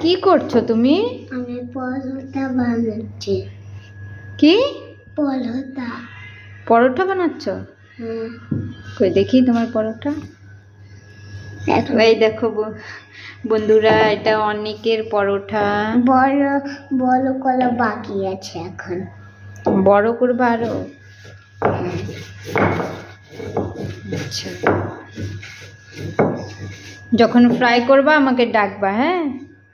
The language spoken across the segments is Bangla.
কি করছো তুমি? আমি পরোটা বানাচ্ছি। কি পরোটা? পরোটা বানাচ্ছ? হ্যাঁ। কই দেখি তোমার পরোটা। দেখো, এই দেখো বন্ধুরা, এটা অনেকের পরোটা। বড় বড় করা বাকি আছে এখন। বড় করবা আরো? আচ্ছা, যখন ফ্রাই করবা আমাকে ডাকবা, হ্যাঁ?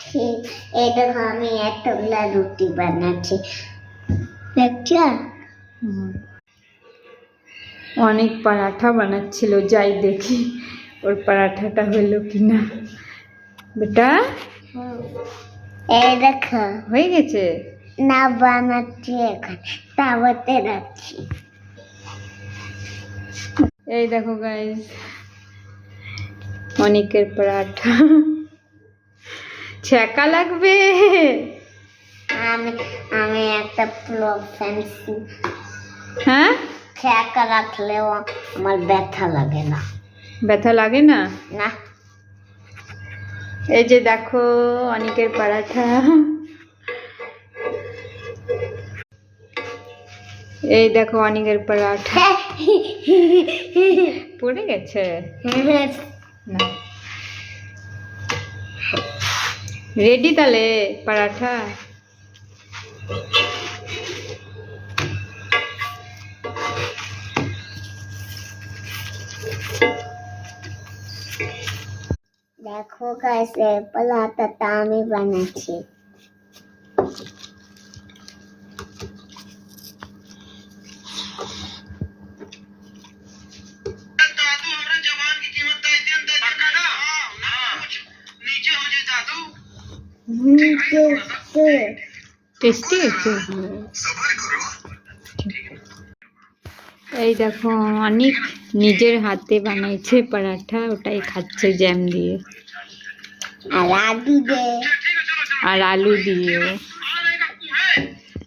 ঠিক। এই দেখো আমি এতগুলা রুটি বানাচ্ছি, দেখছো? অনেক পরাঠা বানাচ্ছিল, যাই দেখি ওর পরাঠাটা হলো কিনা। বেটা এই দেখো হয়ে গেছে? না, বানাচ্ছি এখন, তাওয়াতে রাখছি। এই দেখো গাইস, অনেকের পরাঠা। ছ্যাঁকা লাগবে। আমি আমি একটা প্লগ ফ্যান্সি। হ্যাঁ, ছ্যাঁকা রাখলেও আমার ব্যথা লাগে না। ব্যথা লাগে না? না। এই যে দেখো অনেকের পরাঠা। এই দেখো অনেকের পরাঠা পড়ে গেছে না। রেডি তাহলে পরাঠা? দেখো গাইস, এই পরাঠাটা আমি বানাচ্ছি। টেস্টি হয়েছে। এই দেখো অনেক নিজের হাতে বানাইছে পরাঠা, ওটাই খাচ্ছে জ্যাম দিয়ে আর আলু দিয়ে। আর আলু দিয়েও।